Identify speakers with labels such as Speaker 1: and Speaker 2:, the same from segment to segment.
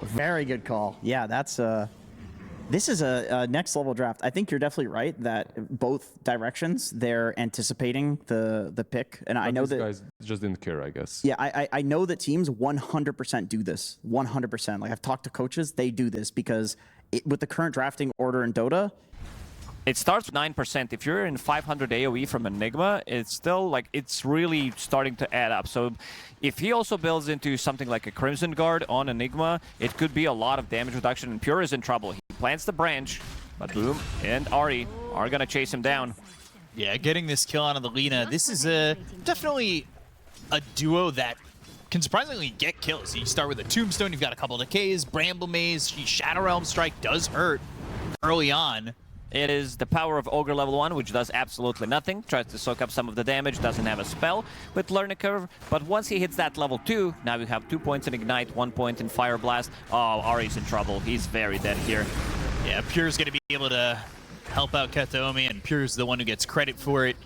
Speaker 1: Very good call. Yeah, that's this is a next level draft. I think you're definitely right that both directions they're anticipating the pick, and I know that
Speaker 2: guys just didn't care, I guess.
Speaker 1: Yeah, I know that teams 100% do this. 100%. Like I've talked to coaches, they do this because with the current drafting order in Dota,
Speaker 3: it starts with 9%. If you're in 500 AoE from Enigma, it's still like it's really starting to add up. So if he also builds into something like a Crimson Guard on Enigma, it could be a lot of damage reduction, and Pure is in trouble. He plants the branch, but Boom and Ari are gonna chase him down.
Speaker 4: Yeah, getting this kill on the Lina, this is definitely a duo that can surprisingly get kills. You start with a Tombstone, you've got a couple of decays, Bramble Maze, Shadow Realm Strike does hurt early on.
Speaker 3: It is the power of Ogre level 1, which does absolutely nothing. Tries to soak up some of the damage, doesn't have a spell with Learning Curve. But once he hits that level 2, now you have 2 points in Ignite, 1 point in Fire Blast. Oh, Ari's in trouble. He's very dead here.
Speaker 4: Yeah, Pure's going to be able to help out Kataomi, and Pure's the one who gets credit for it.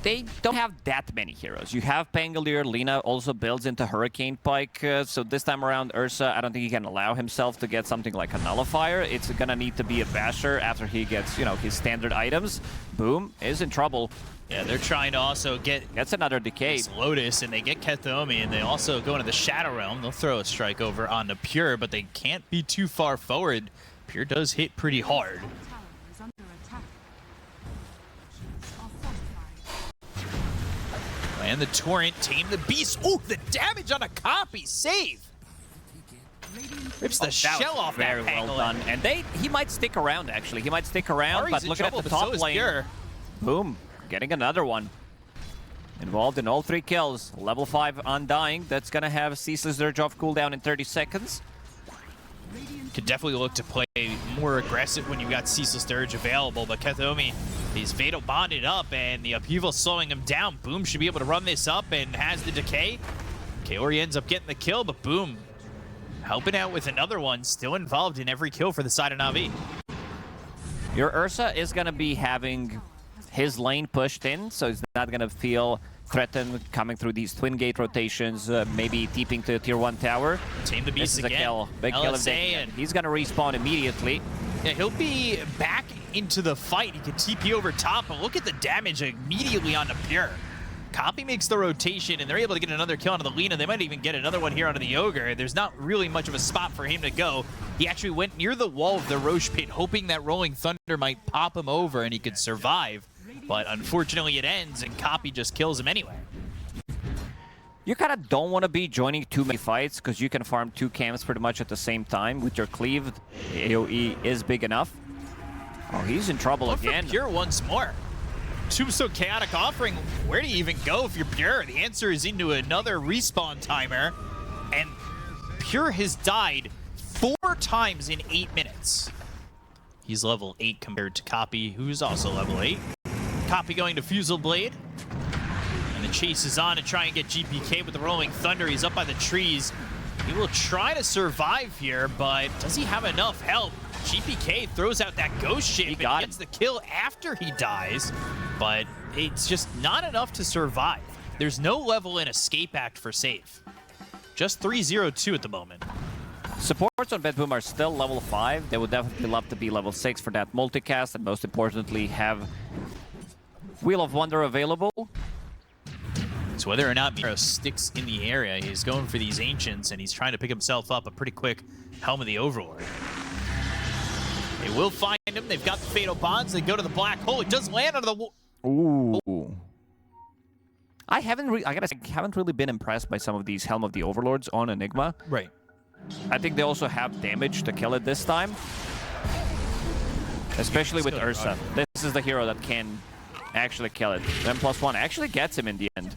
Speaker 3: They don't have that many heroes. You have Pangolier, Lina also builds into Hurricane Pike, so this time around Ursa, I don't think he can allow himself to get something like a Nullifier. It's gonna need to be a Basher after he gets, you know, his standard items. Boom is in trouble.
Speaker 4: Yeah, they're trying to also
Speaker 3: Gets another Decay.
Speaker 4: Lotus, and they get Kataomi, and they also go into the Shadow Realm. They'll throw a strike over onto Pure, but they can't be too far forward. Pure does hit pretty hard. And the Torrent, tame the beast. Oh, the damage on a copy save. Rips the shell off that
Speaker 3: very well done. And he might stick around, actually. He might stick around,
Speaker 4: Ari's
Speaker 3: but looking at the top lane.
Speaker 4: Pure.
Speaker 3: Boom, getting another one. Involved in all 3 kills. Level 5 Undying. That's going to have Ceaseless Dirge off cooldown in 30 seconds.
Speaker 4: Could definitely look to play more aggressive when you've got Ceaseless Dirge available, but Kataomi, he's Fatal Bonded up, and the upheaval slowing him down. Boom should be able to run this up and has the Decay. Kaori ends up getting the kill, but Boom helping out with another one, still involved in every kill for the side of Na'Vi.
Speaker 3: Your Ursa is going to be having his lane pushed in, so he's not going to feel threatened coming through these twin gate rotations, maybe teeping to tier 1 tower.
Speaker 4: Tame the beast
Speaker 3: this is
Speaker 4: again.
Speaker 3: A kill. Big kill of
Speaker 4: and
Speaker 3: he's going to respawn immediately.
Speaker 4: Yeah, he'll be back into the fight. He can TP over top, but look at the damage immediately onto Pure. Copy makes the rotation, and they're able to get another kill onto the Lina. They might even get another one here onto the Ogre. There's not really much of a spot for him to go. He actually went near the wall of the Roche Pit, hoping that Rolling Thunder might pop him over and he could survive. But unfortunately it ends, and Copy just kills him anyway.
Speaker 3: You kind of don't want to be joining too many fights because you can farm 2 camps pretty much at the same time. With your cleave, AoE is big enough. Oh, he's in trouble again.
Speaker 4: Pure once more. Tombstone Chaotic Offering, where do you even go if you're Pure? The answer is into another respawn timer, and Pure has died 4 times in 8 minutes. He's level 8 compared to Copy, who's also level 8. Copy going to Fusel Blade. And the chase is on to try and get GPK with the Rolling Thunder. He's up by the trees. He will try to survive here, but does he have enough help? GPK throws out that ghost ship and gets the kill after he dies, but it's just not enough to survive. There's no level in Escape Act for save. Just 302 at the moment.
Speaker 3: Supports on BetBoom are still level 5. They would definitely love to be level 6 for that multicast, and most importantly have Wheel of Wonder available.
Speaker 4: So whether or not Miro sticks in the area, he's going for these Ancients, and he's trying to pick himself up a pretty quick Helm of the Overlord. They will find him. They've got the Fatal Bonds. They go to the Black Hole. It does land on the...
Speaker 3: Ooh. I haven't really been impressed by some of these Helm of the Overlords on Enigma.
Speaker 4: Right.
Speaker 3: I think they also have damage to kill it this time. Especially with Ursa. This is the hero that can actually kill it. M+1 actually gets him in the end.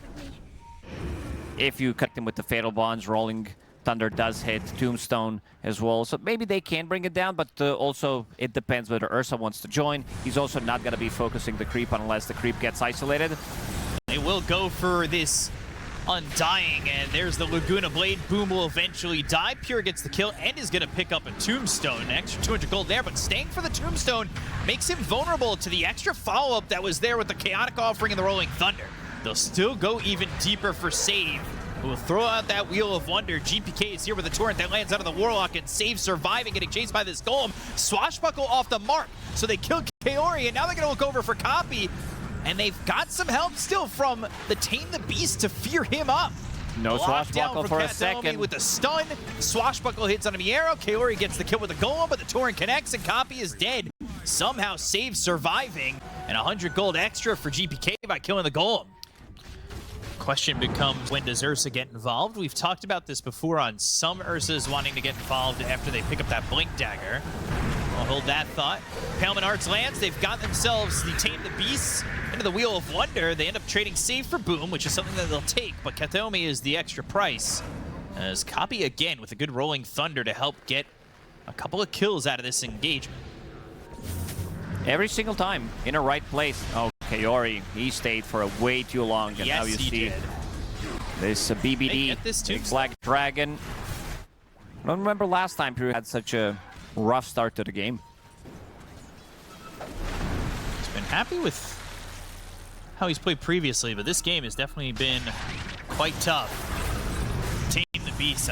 Speaker 3: If you cut him with the Fatal Bonds, Rolling Thunder does hit Tombstone as well. So maybe they can bring it down, but also it depends whether Ursa wants to join. He's also not going to be focusing the creep unless the creep gets isolated.
Speaker 4: They will go for this Undying, and there's the Laguna Blade. Boom will eventually die. Pure gets the kill and is going to pick up a Tombstone. An extra 200 gold there, but staying for the Tombstone makes him vulnerable to the extra follow-up that was there with the Chaotic Offering and the Rolling Thunder. They'll still go even deeper for save. who will throw out that Wheel of Wonder. GPK is here with a torrent that lands out of the Warlock and saves surviving, getting chased by this Golem. Swashbuckle off the mark, so they kill Kaori, and now they're going to look over for Copy, and they've got some help still from the Tame the Beast to fear him up.
Speaker 3: No Swashbuckle for a second.
Speaker 4: With the stun, Swashbuckle hits on Miero. Kaori gets the kill with the Golem, but the torrent connects, and Copy is dead. Somehow saves surviving, and 100 gold extra for GPK by killing the Golem. Question becomes, when does Ursa get involved? We've talked about this before on some Ursas wanting to get involved after they pick up that Blink Dagger. I'll hold that thought. Paleman Arts lands. They've got themselves the Tame the Beasts into the Wheel of Wonder. They end up trading Save for Boom, which is something that they'll take, but Kateomi is the extra price. As Copy again with a good Rolling Thunder to help get a couple of kills out of this engagement.
Speaker 3: Every single time in a right place. Oh, Kaori, he stayed for way too long, and
Speaker 4: yes,
Speaker 3: now you see
Speaker 4: did.
Speaker 3: this BBD,
Speaker 4: this
Speaker 3: Big Black Dragon. I don't remember last time Peru had such a rough start to the game.
Speaker 4: He's been happy with how he's played previously, but this game has definitely been quite tough. Tame the Beast.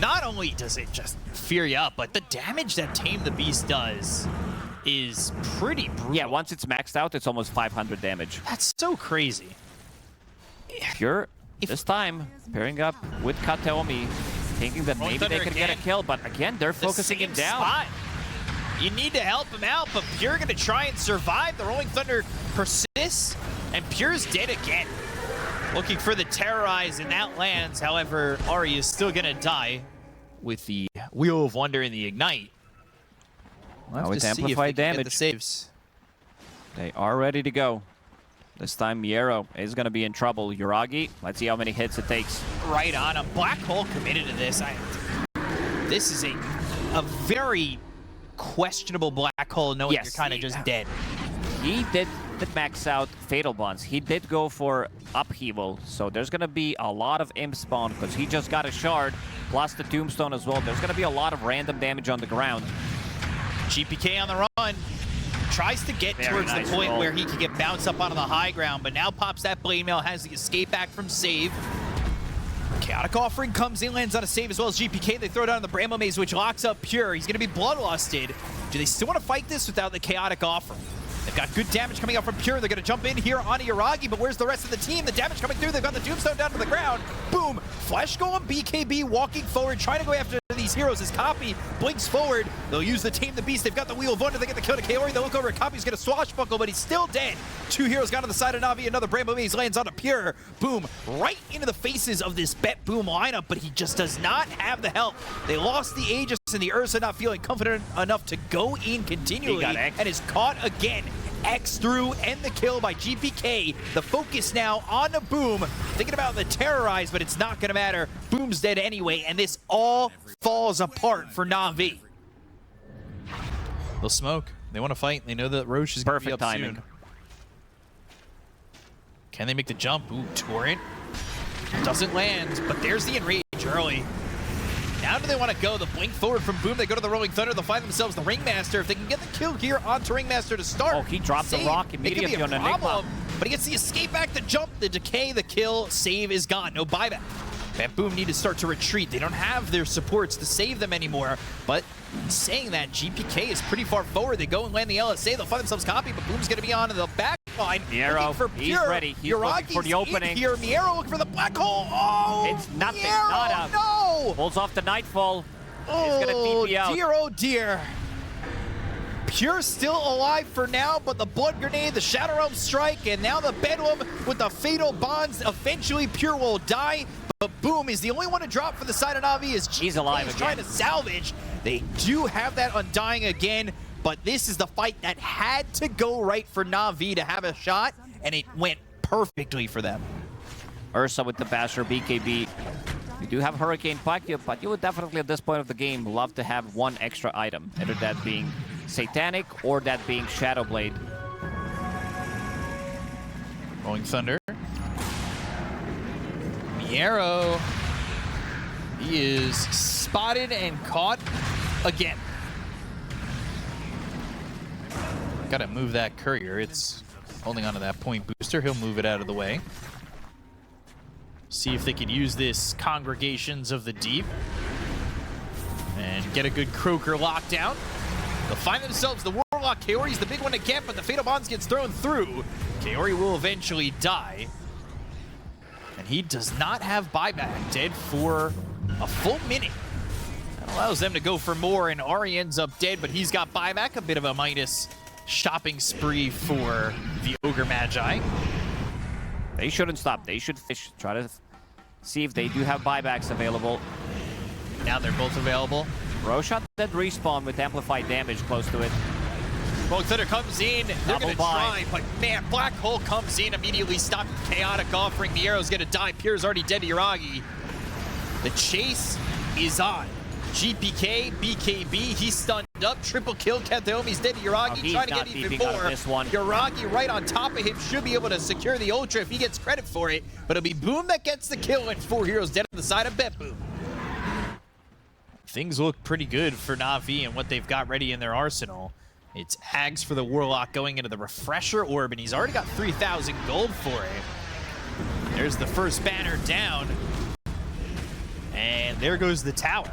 Speaker 4: Not only does it just fear you up, but the damage that Tame the Beast does is pretty brutal.
Speaker 3: Yeah, once it's maxed out, it's almost 500 damage.
Speaker 4: That's so crazy.
Speaker 3: Pure, this time, pairing up with Kateomi, thinking that maybe they could get a kill, but again, they're focusing him down.
Speaker 4: Spot. You need to help him out, but Pure gonna try and survive. The Rolling Thunder persists, and Pure's dead again. Looking for the Terrorize, and that lands. However, Ari is still gonna die with the Wheel of Wonder and the Ignite.
Speaker 3: Now with amplified damage.
Speaker 4: The saves.
Speaker 3: They are ready to go. This time Miero is going to be in trouble. Yuragi, let's see how many hits it takes.
Speaker 4: Right on him. Black Hole committed to this. This is a very questionable Black Hole, knowing you're kind of just dead.
Speaker 3: He did max out Fatal Bonds. He did go for Upheaval, so there's going to be a lot of Imp spawn because he just got a Shard, plus the Tombstone as well. There's going to be a lot of random damage on the ground.
Speaker 4: GPK on the run. Tries to get towards the point where he can get bounced up onto the high ground, but now pops that Blade Mail, has the escape back from Save. Chaotic Offering comes in, lands on a save as well as GPK. They throw down the Bramble Maze, which locks up Pure. He's going to be Bloodlusted. Do they still want to fight this without the Chaotic Offering? They've got good damage coming out from Pure. They're going to jump in here onto Yuragi, but where's the rest of the team? The damage coming through. They've got the Tombstone down to the ground. Boom! Flash Golem, BKB walking forward, trying to go after these heroes. As Copy blinks forward, they'll use the Tame the Beast. They've got the Wheel of Wonder. They get the kill to Kaori. They look over at Copy's going to swashbuckle, but he's still dead. Two heroes got on the side of Navi. Another Bramble Maze lands onto Pure. Boom! Right into the faces of this BetBoom lineup, but he just does not have the help. They lost the Aegis, and the Ursa not feeling confident enough to go in continually, and is caught again. X through and the kill by GPK. The focus now on the Boom. Thinking about the Terrorize, but it's not going to matter. Boom's dead anyway, and this all falls apart for Na'Vi. They'll smoke. They want to fight. They know that Roche is going to be up soon. Can they make the jump? Ooh, Torrent. Doesn't land, but there's the Enrage early. Now do they want to go? The blink forward from Boom. They go to the Rolling Thunder. They'll find themselves the Ringmaster. If they can get the kill here onto Ringmaster to start.
Speaker 3: Oh, he dropped the rock immediately on Nigma.
Speaker 4: But he gets the escape back, the jump, the decay, the kill, save is gone. No buyback. BetBoom need to start to retreat. They don't have their supports to save them anymore. But saying that, GPK is pretty far forward. They go and land the LSA. They'll find themselves Copy, but Boom's going to be on the back line.
Speaker 3: Miero, he's ready. He's looking for the opening.
Speaker 4: Here, Miero looking for the black hole. Oh,
Speaker 3: it's nothing.
Speaker 4: Miero,
Speaker 3: Nada.
Speaker 4: No!
Speaker 3: Pulls off the Nightfall.
Speaker 4: Oh,
Speaker 3: he's going to TP out.
Speaker 4: Dear, oh dear. Pure still alive for now, but the Blood Grenade, the Shadow Realm Strike, and now the Bedlam with the Fatal Bonds. Eventually, Pure will die, but Boom is the only one to drop for the side of Navi as
Speaker 3: he's alive again.
Speaker 4: Trying to salvage. They do have that Undying again, but this is the fight that had to go right for Navi to have a shot, and it went perfectly for them.
Speaker 3: Ursa with the Basher, BKB. You do have Hurricane Pacquiao, but you would definitely at this point of the game love to have one extra item, either that being Satanic or that being Shadow Blade.
Speaker 4: Rolling Thunder. Miero. He is spotted and caught again. Gotta move that courier. It's holding onto that point booster. He'll move it out of the way. See if they could use this Congregations of the Deep and get a good Croaker lockdown. They'll find themselves the Warlock. Kaori's the big one to get, but the Fatal Bonds gets thrown through. Kaori will eventually die. And he does not have buyback, dead for a full minute. That allows them to go for more, and Ari ends up dead, but he's got buyback. A bit of a minus shopping spree for the Ogre Magi.
Speaker 3: They shouldn't stop. They should fish. Try to see if they do have buybacks available.
Speaker 4: Now they're both available.
Speaker 3: Roshan dead respawn with amplified damage close to it.
Speaker 4: Rolling Thunder comes in. They're going to
Speaker 3: buy.
Speaker 4: try, but man, Black Hole comes in, immediately stopped Chaotic offering. Miero's going to die. Pure's already dead to Yuragi. The chase is on. GPK, BKB, he's stunned up. Triple kill. Kateomi's dead to Yuragi, trying to get even more.
Speaker 3: This one.
Speaker 4: Yuragi right on top of him should be able to secure the Ultra if he gets credit for it, but it'll be Boom that gets the kill, and 4 heroes dead on the side of BetBoom. Things look pretty good for Na'Vi and what they've got ready in their arsenal. It's Ags for the Warlock going into the Refresher Orb, and he's already got 3,000 gold for it. There's the first banner down. And there goes the tower.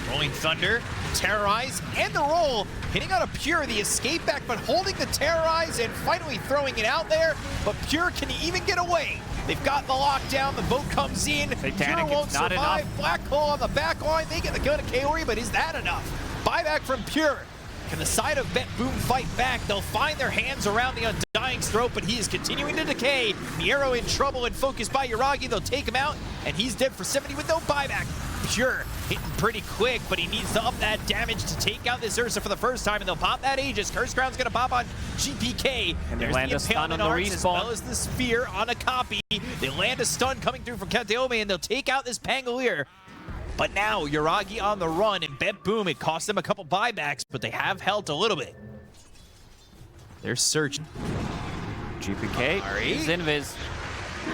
Speaker 4: Rolling Thunder, Terrorize, and the roll. Hitting on a Pure, the escape back, but holding the Terrorize and finally throwing it out there. But Pure can even get away. They've got the lockdown. The boat comes in.
Speaker 3: Satanic,
Speaker 4: Pure won't
Speaker 3: it's not
Speaker 4: survive.
Speaker 3: enough.
Speaker 4: Black Hole on the back line. They get the gun to Kaori, but is that enough? Buyback from Pure. Can the side of BetBoom fight back? They'll find their hands around the Undying's throat, but he is continuing to decay. Miero in trouble and focused by Yuragi. They'll take him out, and he's dead for 70 with no buyback. Pure hitting pretty quick, but he needs to up that damage to take out this Ursa for the first time, and they'll pop that Aegis. Curse Crown's gonna pop on GPK.
Speaker 3: And they
Speaker 4: There's
Speaker 3: land
Speaker 4: the
Speaker 3: a stun on
Speaker 4: Impalement
Speaker 3: the
Speaker 4: Arts as
Speaker 3: respawn.
Speaker 4: well as the Sphere on a copy. They land a stun coming through from Kateome, and they'll take out this Pangolier. But now, Yuragi on the run, and BetBoom, it cost them a couple buybacks, but they have helped a little bit. They're searching.
Speaker 3: GPK is invis.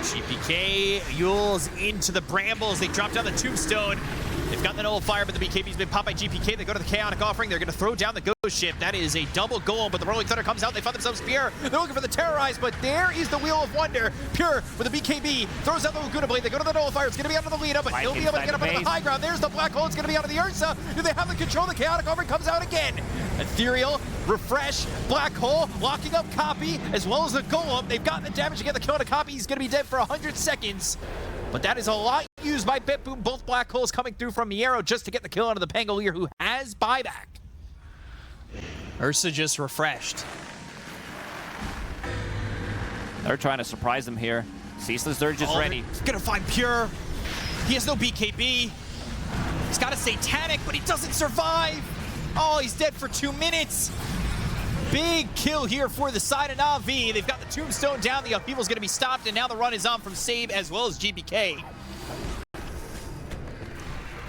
Speaker 4: GPK, Yules into the Brambles. They drop down the Tombstone. They've got the Nullifier, but the BKB's been popped by GPK. They go to the Chaotic Offering. They're going to throw down the Ghost Ship. That is a double golem, but the Rolling Thunder comes out. They find themselves Pure. They're looking for the Terrorize, but there is the Wheel of Wonder. Pure with the BKB. Throws out the Laguna Blade. They go to the Nullifier. It's going to be under the lead up, but he'll be able to get up into the high ground. There's the Black Hole. It's going to be out of the Ursa. Do they have the control? The Chaotic Offering comes out again. Ethereal, Refresh, Black Hole, locking up Copy, as well as the Golem. They've gotten the damage to get the kill on a Copy. He's going to be dead for 100 seconds. But that is a lot used by BetBoom. Both Black Holes coming through from Miero just to get the kill onto the Pangolier, who has buyback. Ursa just refreshed.
Speaker 3: They're trying to surprise them here. Ceaseless Surge is ready.
Speaker 4: He's gonna find Pure. He has no BKB. He's got a Satanic, but he doesn't survive. Oh, he's dead for 2 minutes. Big kill here for the side of Na'Vi. They've got the Tombstone down. The upheaval's going to be stopped, and now the run is on from Sabe as well as GBK.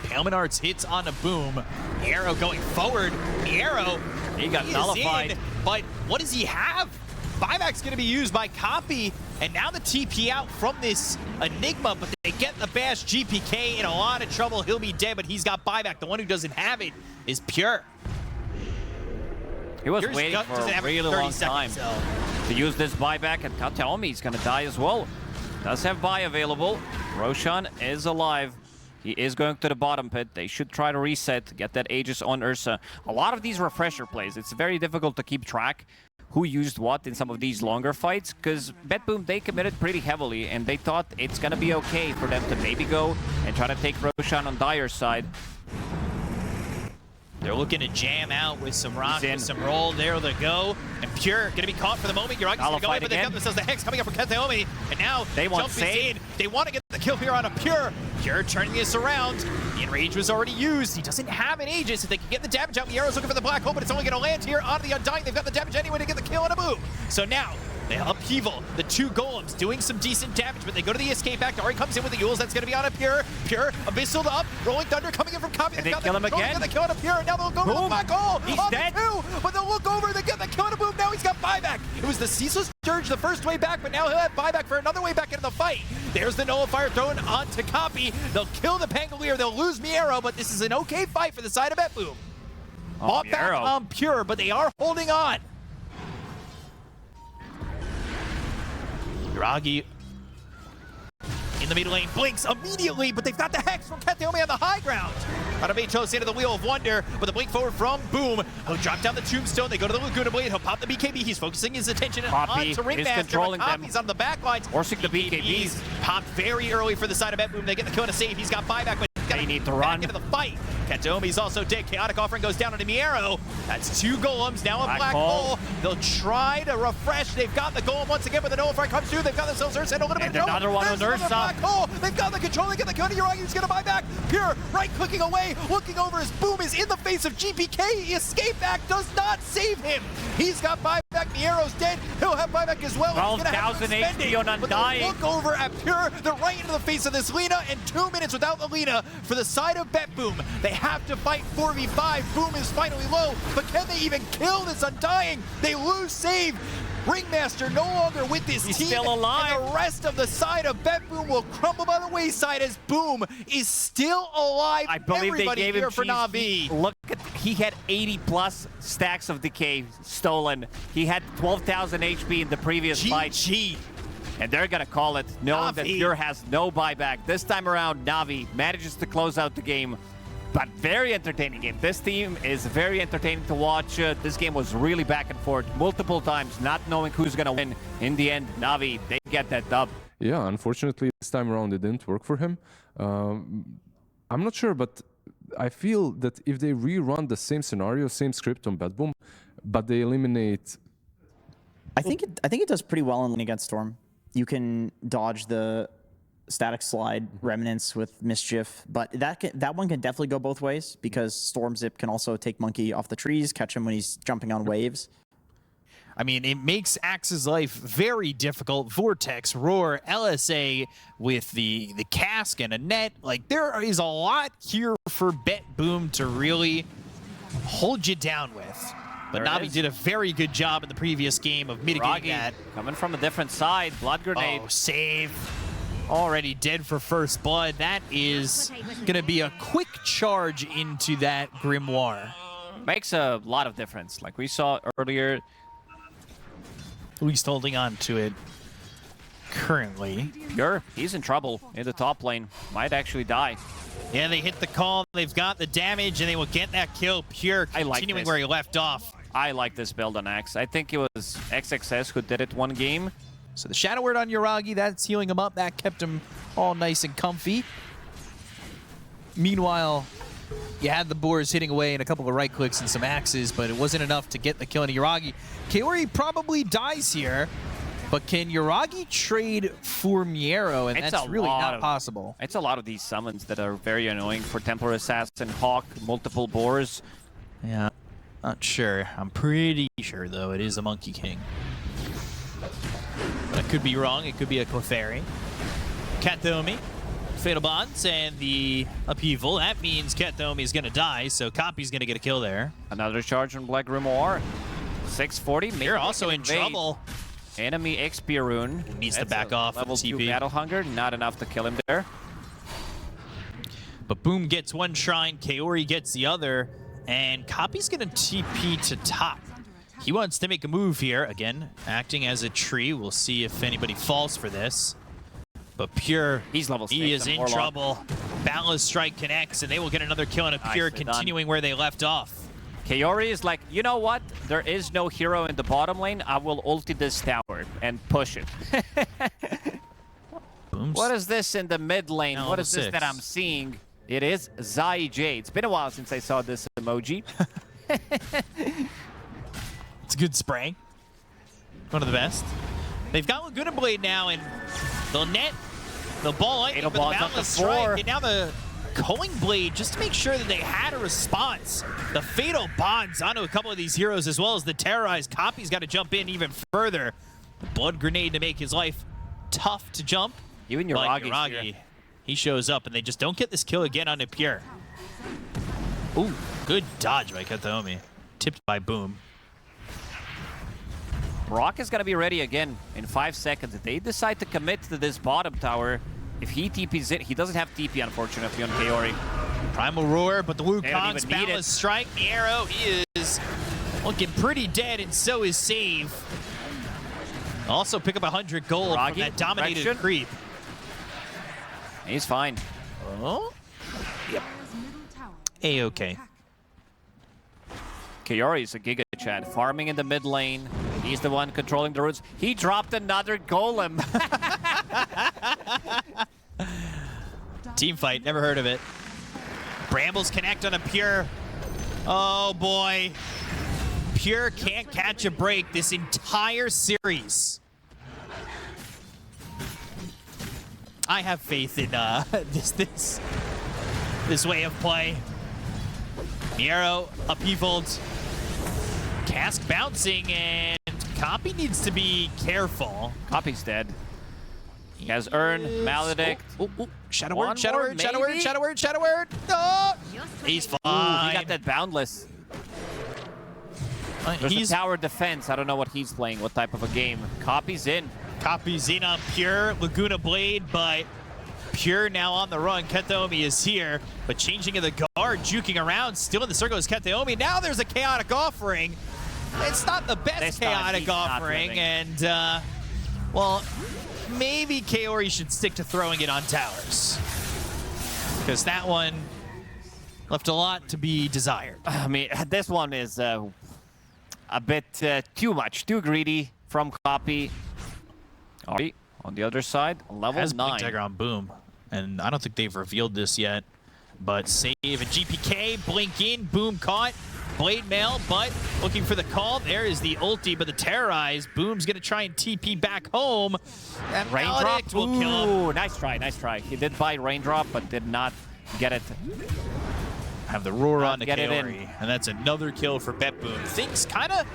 Speaker 4: Impalement Arts hits on a Boom. Miero going forward. Miero,
Speaker 3: he got nullified.
Speaker 4: in, but what does he have? Buyback's going to be used by Copy, and now the TP out from this Enigma, but they get the bash. GPK in a lot of trouble. He'll be dead, but he's got buyback. The one who doesn't have it is Pure.
Speaker 3: He was waiting for a really long time to use this buyback, and Kateomi is going to die as well. Does have buy available. Roshan is alive. He is going to the bottom pit. They should try to reset, get that Aegis on Ursa. A lot of these refresher plays, it's very difficult to keep track who used what in some of these longer fights, because BetBoom, they committed pretty heavily, and they thought it's going to be okay for them to maybe go and try to take Roshan on Dyer's side.
Speaker 4: They're looking to jam out with some rock, with some roll. There they go. And Pure going to be caught for the moment. Yuragi's going to go in, but they've got themselves the Hex coming up from Kateomi. And now
Speaker 3: they want
Speaker 4: Jump is in. They want to get the kill here on a Pure. Pure turning this around. The Enrage was already used. He doesn't have an Aegis. If they can get the damage out, Miero's looking for the Black Hole, but it's only going to land here onto the Undying. They've got the damage anyway to get the kill on a Boom. So now, the upheaval, the 2 golems doing some decent damage, but they go to the escape back. Ari comes in with the Yules. That's going to be on a Pure. Pure, Abyssal up. Rolling Thunder coming in from Copy.
Speaker 3: They kill him again.
Speaker 4: Get the kill on a Pure, and now they'll go to the Black Hole.
Speaker 3: He's dead.
Speaker 4: The 2, but they'll look over. They get the kill on a Boom. Now he's got buyback. It was the Ceaseless Surge the first way back, but now he'll have buyback for another way back into the fight. There's the Nullifier thrown onto Copy. They'll kill the Pangolier. They'll lose Miero, but this is an okay fight for the side of BetBoom. Bought back on Pure, but they are holding on. Yuragi in the middle lane, blinks immediately, but they've got the Hex from Kataomi on the high ground. Arabetos into the Wheel of Wonder, but the blink forward from Boom. He'll drop down the Tombstone, they go to the Laguna Blade, he'll pop the BKB, he's focusing his attention
Speaker 3: Poppy
Speaker 4: on to
Speaker 3: is
Speaker 4: Ringmaster,
Speaker 3: controlling
Speaker 4: but
Speaker 3: them.
Speaker 4: Poppy's on the back lines.
Speaker 3: Forcing the BKBs.
Speaker 4: Popped very early for the side of BetBoom, they get the kill and a save, he's got buyback, but
Speaker 3: They need to
Speaker 4: back
Speaker 3: run.
Speaker 4: into the fight. Kataomi's also dead. Chaotic Offering goes down on Miero. That's 2 golems, now a black hole. They'll try to refresh. They've got the golem once again, but the Nullify comes through. They've got themselves Ursa and a little bit of trouble.
Speaker 3: Another one on
Speaker 4: There's
Speaker 3: Ursa.
Speaker 4: black hole. They've got the control. They get the kill. Uragi's gonna buy back. Pure right-clicking away, looking over as Boom is in the face of GPK. Escape back does not save him. He's got buyback. Miero's dead. He'll have buyback as well.
Speaker 3: 12,000 HP on Undying.
Speaker 4: Look over at Pure. They're right into the face of this Lina, and 2 minutes without the Lina for the side of BetBoom. They have to fight 4v5. Boom is finally low, but can they even kill this Undying? They lose save. Ringmaster no longer with this
Speaker 3: He's
Speaker 4: team.
Speaker 3: still alive.
Speaker 4: And the rest of the side of BetBoom will crumble by the wayside as Boom is still alive.
Speaker 3: I believe
Speaker 4: Everybody
Speaker 3: they gave
Speaker 4: here
Speaker 3: him
Speaker 4: for
Speaker 3: cheese.
Speaker 4: Na'Vi.
Speaker 3: Look at, he had 80 plus stacks of decay stolen. He had 12,000 HP in the previous fight.
Speaker 4: GG.
Speaker 3: And they're gonna call it, knowing that
Speaker 4: Na'Vi.
Speaker 3: Pure has no buyback. This time around, Na'Vi manages to close out the game. But very entertaining game. This team is very entertaining to watch. This game was really back and forth multiple times, not knowing who's gonna win. In the end, Na'Vi, they get that dub.
Speaker 2: Yeah, unfortunately, this time around it didn't work for him. I'm not sure, but I feel that if they rerun the same scenario, same script on BetBoom, but they eliminate...
Speaker 1: I think it does pretty well in lane against Storm. You can dodge the static slide remnants with Mischief, but that one can definitely go both ways because Storm Zip can also take Monkey off the trees, catch him when he's jumping on waves.
Speaker 4: I mean, it makes Axe's life very difficult. Vortex, Roar, LSA with the cask and a net. Like, there is a lot here for BetBoom to really hold you down with. But Na'Vi did a very good job in the previous game of mitigating that.
Speaker 3: Coming from a different side, Blood Grenade.
Speaker 4: Oh, save. Already dead for first blood. That is going to be a quick charge into that Grimoire.
Speaker 3: Makes a lot of difference. Like we saw earlier,
Speaker 4: At least holding on to it currently.
Speaker 3: Pure, he's in trouble in the top lane. Might actually die.
Speaker 4: Yeah, they hit the call. They've got the damage, and they will get that kill. Pure continuing where he left off.
Speaker 3: I like this build on Axe. I think it was XXS who did it one game.
Speaker 4: So the Shadow Word on Uragi, that's healing him up. That kept him all nice and comfy. Meanwhile, you had the Boars hitting away and a couple of right clicks and some axes, but it wasn't enough to get the kill on Uragi. Kaori probably dies here, but can Uragi trade for Miero? And that's really not possible.
Speaker 3: It's a lot of these summons that are very annoying for Templar Assassin, Hawk, multiple Boars.
Speaker 4: Yeah, not sure. I'm pretty sure, though, it is a Monkey King. But I could be wrong. It could be a Clefairy. Kataomi, Fatal Bonds, and the upheaval. That means Kataomi is going to die, so Copy's going to get a kill there.
Speaker 3: Another charge on Black Grimoire. 640.
Speaker 4: They're also in trouble.
Speaker 3: Enemy XP rune.
Speaker 4: Needs to back off
Speaker 3: Level
Speaker 4: with the
Speaker 3: 2
Speaker 4: TP.
Speaker 3: Battle Hunger. Not enough to kill him there.
Speaker 4: But Boom gets one shrine, Kaori gets the other, and Copy's going to TP to top. He wants to make a move here. Again, acting as a tree. We'll see if anybody falls for this. But Pure,
Speaker 3: he's level 6.
Speaker 4: he is in trouble. Boundless Strike connects, and they will get another kill on a Pure, continuing where they left off.
Speaker 3: Kaori is like, you know what? There is no hero in the bottom lane. I will ulti this tower and push it. What is this in the mid lane? What is this that I'm seeing? It is Zai J. It's been a while since I saw this emoji.
Speaker 4: It's a good spray. One of the best. They've got Laguna Blade now, and they'll net the ball lightning with the Boundless Strike, and now the Culling Blade, just to make sure that they had a response. The Fatal Bonds onto a couple of these heroes, as well as the Terrorized. Copy's got to jump in even further. The Blood Grenade to make his life tough to jump.
Speaker 3: Even Uragi,
Speaker 4: he shows up, and they just don't get this kill again on Pure. Ooh, good dodge by Kataomi. Tipped by Boom.
Speaker 3: Brock is going to be ready again in 5 seconds. If they decide to commit to this bottom tower, if he TPs it, he doesn't have TP, unfortunately, on Kaori.
Speaker 4: Primal Roar, but the Wukong's Boundless Strike. The arrow, he is looking pretty dead, and so is Save. Also pick up 100 gold from that dominated creep.
Speaker 3: He's fine.
Speaker 4: Oh. Yep. A-okay.
Speaker 3: Kaori is a Giga Chad, farming in the mid lane. He's the one controlling the roots. He dropped another golem.
Speaker 4: Team fight, never heard of it. Brambles connect on a Pure. Oh boy. Pure can't catch a break this entire series. I have faith in this way of play. Miero upheavaled. Cask bouncing, and Copy needs to be careful.
Speaker 3: Copy's dead. He has Urn, Maledict.
Speaker 4: Shadow
Speaker 3: One
Speaker 4: Word, Shadow
Speaker 3: more,
Speaker 4: Word, Shadow Word,
Speaker 3: maybe?
Speaker 4: Shadow Word, Shadow Word. No! He's fine.
Speaker 3: Ooh, he got that Boundless. There's
Speaker 4: He's
Speaker 3: a tower defense. I don't know what he's playing, what type of a game. Copy's in.
Speaker 4: Copy's in on Pure, Laguna Blade, but Pure now on the run. Kataomi is here, but changing of the guard, juking around, still in the circle is Kataomi. Now there's a chaotic offering. It's not the best chaotic offering, and well, maybe Kaori should stick to throwing it on towers, because that one left a lot to be desired.
Speaker 3: I mean, this one is a bit too much, too greedy from Copy. Ari on the other side, level
Speaker 4: Has
Speaker 3: 9.
Speaker 4: Blink Dagger on Boom, and I don't think they've revealed this yet, but save and GPK, blink in, Boom caught, Blade Mail, but looking for the call. There is the ulti, but the Terrorize. Boom's gonna try and TP back home. And
Speaker 3: Raindrop
Speaker 4: Maledict will kill him.
Speaker 3: Ooh, nice try, nice try. He did buy Raindrop, but did not get it.
Speaker 4: Have the roar on to
Speaker 3: Get it in.
Speaker 4: Kaori, and that's another kill for BetBoom. Things kind of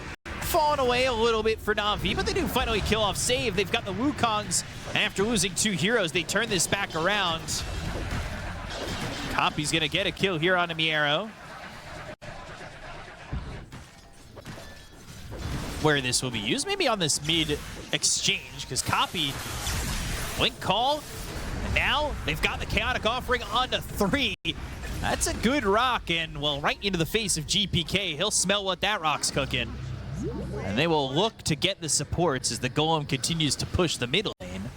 Speaker 4: falling away a little bit for NAVI, but they do finally kill off save. They've got the Wukongs, and after losing 2 heroes, they turn this back around. Copy's gonna get a kill here on Miero. Where this will be used, maybe on this mid exchange, because Copy, blink call, and now they've got the chaotic offering onto 3. That's a good rock, and well, right into the face of GPK. He'll smell what that rock's cooking. And they will look to get the supports as the Golem continues to push the mid lane.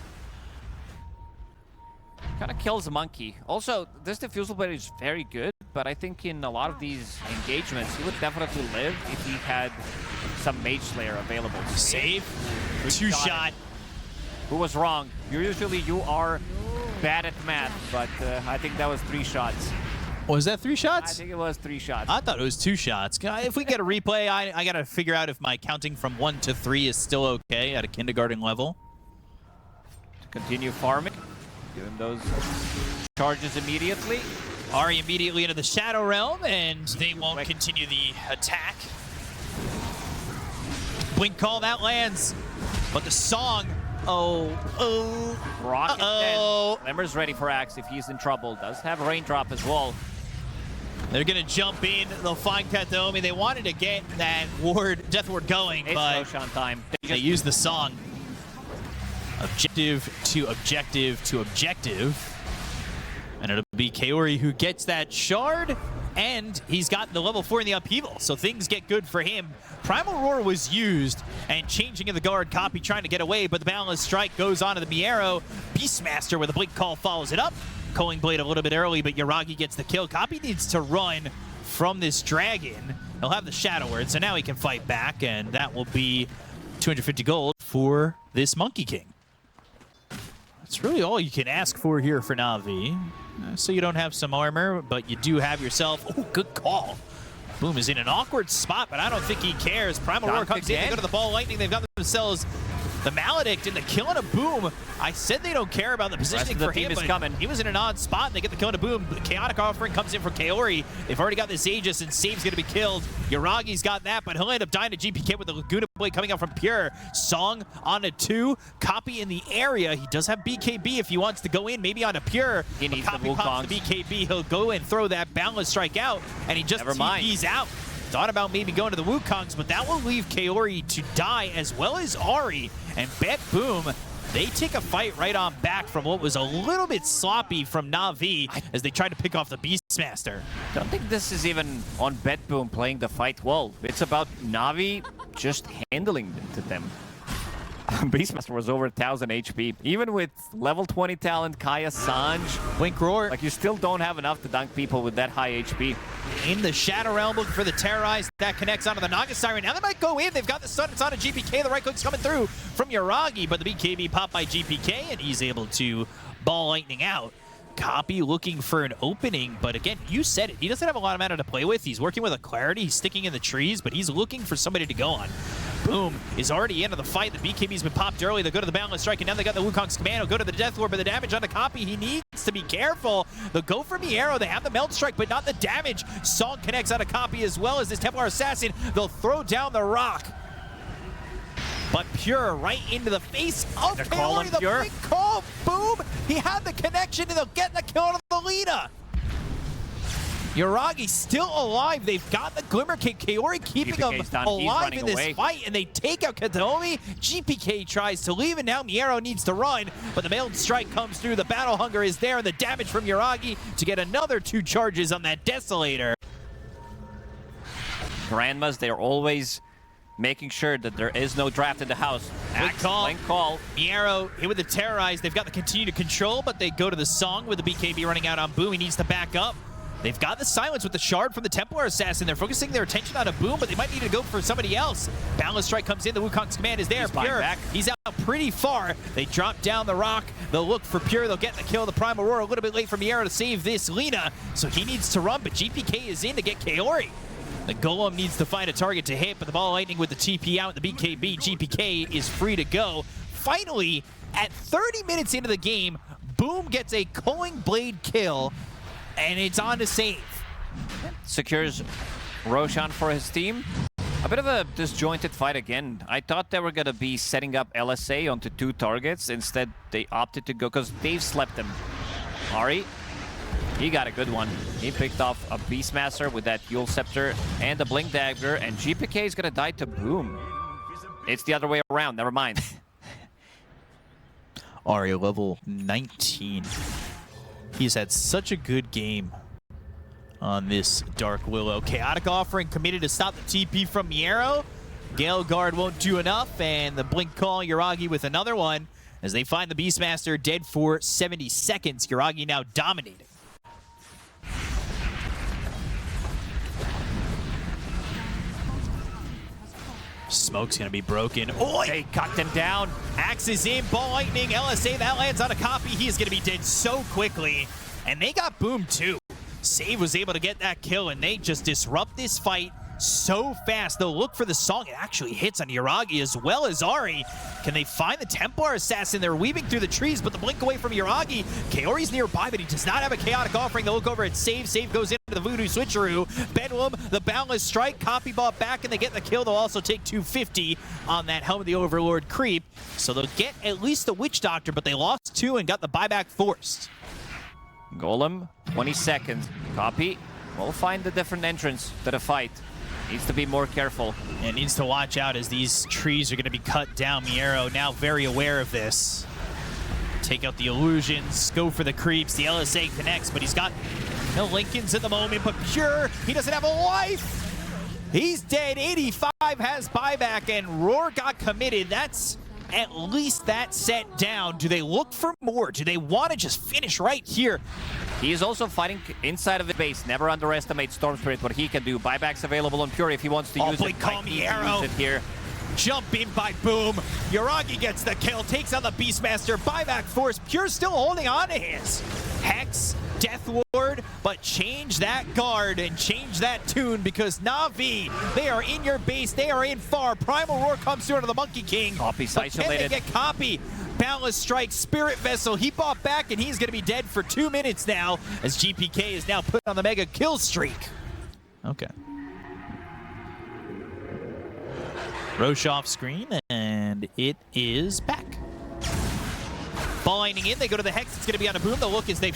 Speaker 3: Kind of kills a monkey. Also, this defusal blade is very good, but I think in a lot of these engagements, he would definitely live if he had some Mage Slayer available.
Speaker 4: Save,
Speaker 3: Good
Speaker 4: 2-shot.
Speaker 3: Who was wrong? Usually you are bad at math, but I think that was 3 shots.
Speaker 4: Was that 3
Speaker 3: I
Speaker 4: shots?
Speaker 3: think it was 3 shots.
Speaker 4: I thought it was 2 shots. If we get a replay, I gotta figure out if my counting from 1 to 3 is still okay at a kindergarten level.
Speaker 3: To continue farming, give him those charges immediately.
Speaker 4: Ari immediately into the Shadow Realm, and they won't continue the attack. Blink call, that lands, but the song,
Speaker 3: Rocket
Speaker 4: uh-oh.
Speaker 3: Lemmer's ready for Axe if he's in trouble. Does have a Raindrop as well.
Speaker 4: They're gonna jump in, they'll find Kataomi. They wanted to get that Death Ward going,
Speaker 3: It's
Speaker 4: but
Speaker 3: Roshan time.
Speaker 4: they use the song. Objective to objective to objective. And it'll be Kaori who gets that shard, and he's got the level 4 in the upheaval, so things get good for him. Primal Roar was used, and changing of the guard, Copy trying to get away, but the Boundless Strike goes onto the Miero. Beastmaster with a blink call follows it up. Culling Blade a little bit early, but Yuragi gets the kill. Copy needs to run from this dragon. He'll have the Shadow Word, so now he can fight back, and that will be 250 gold for this Monkey King. That's really all you can ask for here for Na'Vi. So you don't have some armor, but you do have yourself... Oh, good call. Boom is in an awkward spot, but I don't think he cares. Primal Roar comes in, they go to the Ball Lightning. They've got themselves the Maledict and the kill on a Boom. I said they don't care about the positioning for him, but he was in an odd spot, and they get the kill on a Boom. The chaotic offering comes in from Kaori. They've already got this Aegis, and Save's going to be killed. Yuragi's got that, but he'll end up dying to GPK with the Laguna Blade coming out from Pure. Song on a 2. Copy in the area. He does have BKB if he wants to go in, maybe on a Pure.
Speaker 3: He needs
Speaker 4: Copy
Speaker 3: the
Speaker 4: pops the BKB. He'll go and throw that Boundless Strike out, and he just TP's out. Thought about maybe going to the Wukongs, but that will leave Kaori to die, as well as Ari. And BetBoom, they take a fight right on back from what was a little bit sloppy from Na'Vi as they tried to pick off the Beastmaster.
Speaker 3: I don't think this is even on BetBoom playing the fight well. It's about Na'Vi just handling it to them. Beastmaster was over 1000 HP. Even with level 20 talent, Kaya Sanj,
Speaker 4: Blink Roar.
Speaker 3: like you still don't have enough to dunk people with that high HP.
Speaker 4: In the Shadow Realm, looking for the Terrorize. That connects onto the Naga Siren. Now they might go in. They've got the stun. It's on a GPK. The right click's coming through from Yuragi, but the BKB popped by GPK, and he's able to ball lightning out. Copy looking for an opening, but again, you said it. He doesn't have a lot of mana to play with. He's working with a Clarity. He's sticking in the trees, but he's looking for somebody to go on. Boom is already into the fight. The BKB's been popped early. They go to the Boundless Strike, and now they got the Wukong's Commando. Go to the Death Lord, but the damage on the Copy, he needs to be careful. They'll go for Miero. They have the Melt Strike, but not the damage. Song connects on a Copy as well as this Templar Assassin. They'll throw down the rock. But Pure right into the face of Kaori. The big call. Boom. He had the connection, and they'll get the kill out of the Lina. Yuragi still alive. They've got the Glimmer Kick. Kaori keeping him alive in this fight, and they take out Kataomi. GPK tries to leave, and now Miero needs to run, but the Mailed Strike comes through. The Battle Hunger is there, and the damage from Yuragi to get another 2 charges on that Desolator.
Speaker 3: Grandmas, they're always making sure that there is no draft in the house. Blink call.
Speaker 4: Miero hit with the Terrorize. They've got the Continue to Control, but they go to the Song with the BKB running out on Boom. He needs to back up. They've got the Silence with the Shard from the Templar Assassin. They're focusing their attention on a Boom, but they might need to go for somebody else. Boundless Strike comes in. The Wukong's Command is there. Pure, he's out pretty far. They drop down the rock. They'll look for Pure. They'll get the kill. The Prime Aurora a little bit late for Miero to save this Lina, so he needs to run, but GPK is in to get Kaori. The Golem needs to find a target to hit, but the Ball Lightning with the TP out, the BKB, GPK is free to go. Finally, at 30 minutes into the game, Boom gets a Culling Blade kill, and it's on to save.
Speaker 3: Secures Roshan for his team. A bit of a disjointed fight again. I thought they were going to be setting up LSA onto 2 targets. Instead, they opted to go, because Dave slept him. Ari, he got a good one. He picked off a Beastmaster with that Yule Scepter and the Blink Dagger, and GPK is going to die to Boom. It's the other way around. Never mind.
Speaker 4: Ari, level 19. He's had such a good game on this Dark Willow. Chaotic Offering committed to stop the TP from Miero. Gale Guard won't do enough, and the Blink Call, Yuragi with another one as they find the Beastmaster dead for 70 seconds. Yuragi now dominating. Smoke's gonna be broken. Oh,
Speaker 3: they cut him down.
Speaker 4: Axe is in, Ball Lightning, LSA, that lands on a Copy. He is gonna be dead so quickly. And they got Boom too. Save was able to get that kill, and they just disrupt this fight so fast. They'll look for the Song. It actually hits on Yuragi as well as Ari. Can they find the Templar Assassin? They're weaving through the trees, but the blink away from Yuragi. Kaori's nearby, but he does not have a Chaotic Offering. They'll look over at Save. Save goes into the Voodoo Switcheroo. Bedlam, the Boundless Strike. Copy ball back, and they get the kill. They'll also take 250 on that Helm of the Overlord creep. So they'll get at least the Witch Doctor, but they lost 2 and got the buyback forced.
Speaker 3: Golem, 20 seconds. Copy. We'll find a different entrance to the fight. Needs to be more careful.
Speaker 4: And needs to watch out as these trees are going to be cut down. Miero now very aware of this. Take out the illusions, go for the creeps. The LSA connects, but he's got no Lincolns at the moment. But Pure, he doesn't have a life. He's dead. 85 has buyback, and Roar got committed. That's at least that set down. Do they look for more? Do they want to just finish right here?
Speaker 3: He is also fighting inside of the base. Never underestimate Storm Spirit, what he can do. Buybacks available on Pure if he wants to use it.
Speaker 4: Miero.
Speaker 3: Use it here.
Speaker 4: Jump in by Boom. Yuragi gets the kill, takes on the Beastmaster. Buyback force. Pure still holding on to his. Hex, Death Ward, but change that guard and change that tune, because Navi, they are in your base. They are in far. Primal Roar comes through to the Monkey King.
Speaker 3: Copy's
Speaker 4: but
Speaker 3: isolated.
Speaker 4: Can they get Copy? Boundless Strike, Spirit Vessel. He bought back, and he's going to be dead for 2 minutes now, as GPK is now put on the mega kill streak. Okay. Roche off screen, and it is back. Ball Lightning in, they go to the Hex, it's going to be on a Boom. The look is they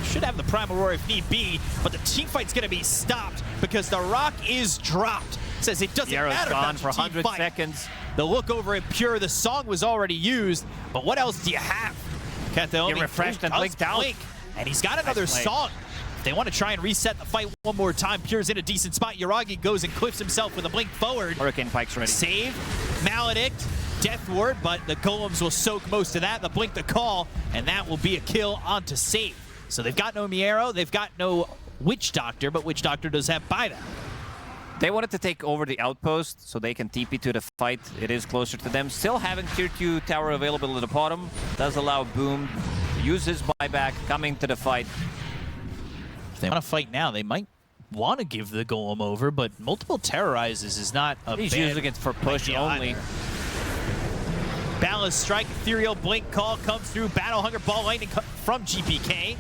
Speaker 4: should have the Primal Roar if need be, but the team fight's going to be stopped because the rock is dropped. Says it doesn't matter
Speaker 3: gone
Speaker 4: about
Speaker 3: for 100 seconds.
Speaker 4: The look over at Pure, the Song was already used, but what else do you have? Kataomi
Speaker 3: refreshed and blinked out.
Speaker 4: And he's got another Song. They want to try and reset the fight one more time. Pure's in a decent spot. Yuragi goes and clips himself with a blink forward.
Speaker 3: Hurricane Pike's ready.
Speaker 4: Save, Maledict, Death Ward, but the Golems will soak most of that. They'll blink the call, and that will be a kill onto Save. So they've got no Miero, they've got no Witch Doctor, but Witch Doctor does have buyback.
Speaker 3: They wanted to take over the outpost so they can TP to the fight. It is closer to them. Still having tier 2 tower available at the bottom. Does allow Boom to use his buyback, coming to the fight.
Speaker 4: If they want to fight now, they might want to give the Golem over, but multiple terrorizes is not a
Speaker 3: He's
Speaker 4: bad
Speaker 3: using it for push
Speaker 4: idea
Speaker 3: only.
Speaker 4: either. Ballast Strike, Ethereal Blink call comes through. Battle Hunger Ball Lightning from GPK.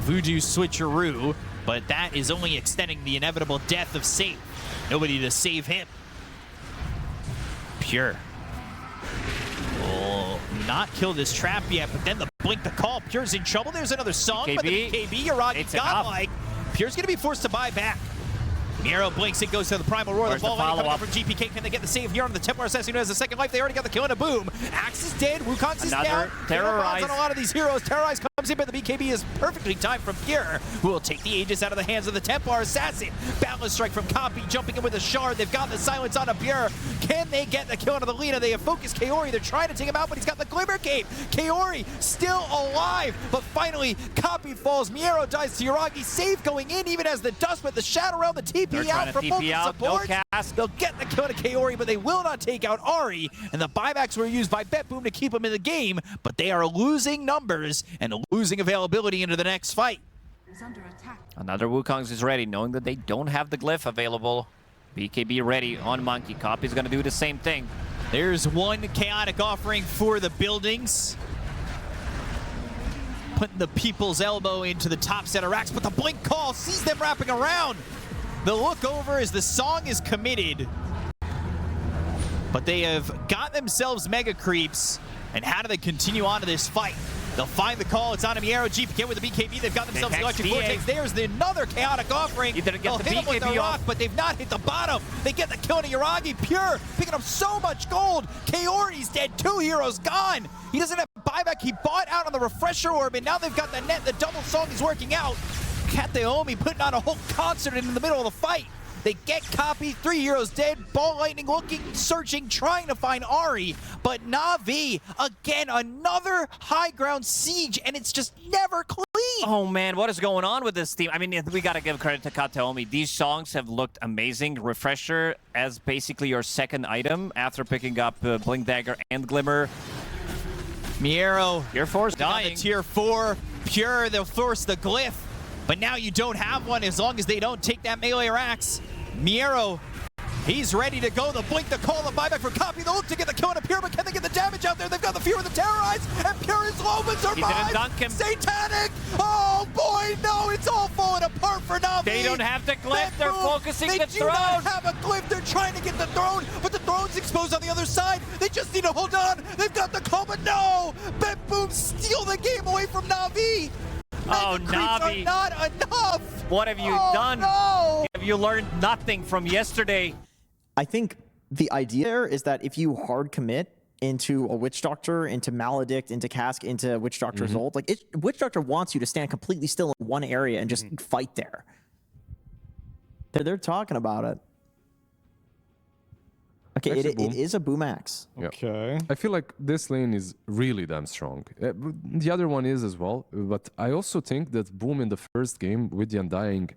Speaker 4: Voodoo Switcheroo, but that is only extending the inevitable death of Save. Nobody to save him. Pure will not kill this trap yet, but then the blink the call. Pure's in trouble. There's another song, but the BKB, Yuragi godlike. Pure's going to be forced to buy back. Miero blinks, it goes to the Primal Roar. The ball coming up from GPK. Can they get the save here on the Templar Assassin who has a second life? They already got the kill and a boom. Axe is dead. Wukong's is down.
Speaker 3: Terrorize
Speaker 4: on a lot of these heroes. Terrorize comes in, but the BKB is perfectly timed from Pure, who will take the Aegis out of the hands of the Templar Assassin. Balance Strike from Copy, jumping in with a shard. They've got the silence on a Pure. Can they get the kill onto the Lina? They have focused Kaori. They're trying to take him out, but he's got the Glimmer Cape. Kaori still alive, but finally Copy falls. Miero dies to Yuragi. Save going in, even as the dust with the Shadow Realm, the TP out from both supports.
Speaker 3: No cast.
Speaker 4: They'll get the kill to Kaori, but they will not take out Ari. And the buybacks were used by BetBoom to keep him in the game, but they are losing numbers and losing availability into the next fight.
Speaker 3: Another Wukong's is ready, knowing that they don't have the glyph available. BKB ready on Monkey. Copy's gonna do the same thing.
Speaker 4: There's one chaotic offering for the buildings. Putting the people's elbow into the top set of racks, but the blink call sees them wrapping around. The look over as the song is committed, but they have got themselves mega creeps. And how do they continue on to this fight? They'll find the call. It's on Miero. GPK with the BKB. They've got themselves the electric vortex. There's another chaotic offering.
Speaker 3: They'll hit
Speaker 4: him with the rock, but they've not hit the bottom. They get the kill on Yuragi. Pure picking up so much gold. Kaori's dead. 2 heroes gone. He doesn't have buyback. He bought out on the refresher orb, and now they've got the net. The double song is working out. Kateomi putting on a whole concert in the middle of the fight. They get Copy, 3 heroes dead, Ball Lightning looking, searching, trying to find Ari, but Na'Vi, again, another high ground siege, and it's just never clean.
Speaker 3: Oh man, what is going on with this team? I mean, we gotta give credit to Kateomi. These songs have looked amazing. Refresher as basically your second item after picking up Blink Dagger and Glimmer.
Speaker 4: Miero,
Speaker 3: Tier 4's
Speaker 4: dying.
Speaker 3: dying.
Speaker 4: The tier 4, Pure, they'll force the glyph. But now you don't have one as long as they don't take that melee racks. Miero, he's ready to go. The blink, the call, the buyback for Copy. The look to get the kill on a Pure, but can they get the damage out there? They've got the fear of the Terrorize, and Pure is low but survives.
Speaker 3: He didn't dunk him.
Speaker 4: Satanic! Oh boy, no, it's all falling apart for Na'Vi.
Speaker 3: They don't have the glyph. They're focusing the throne.
Speaker 4: They do not have a glyph. They're trying to get the throne, but the throne's exposed on the other side. They just need to hold on. They've got the call, but no! BetBoom steal the game away from Na'Vi.
Speaker 3: Oh, Navi.
Speaker 4: Are not enough.
Speaker 3: What have you done?
Speaker 4: No.
Speaker 3: Have you learned nothing from yesterday?
Speaker 1: I think the idea there is that if you hard commit into a Witch Doctor, into Maledict, into Cask, into Witch Doctor's ult, like Witch Doctor wants you to stand completely still in one area and just fight there. They're talking about it. Okay, it is a boom axe.
Speaker 2: Okay. I feel like this lane is really damn strong. The other one is as well, but I also think that Boom in the first game with the Undying.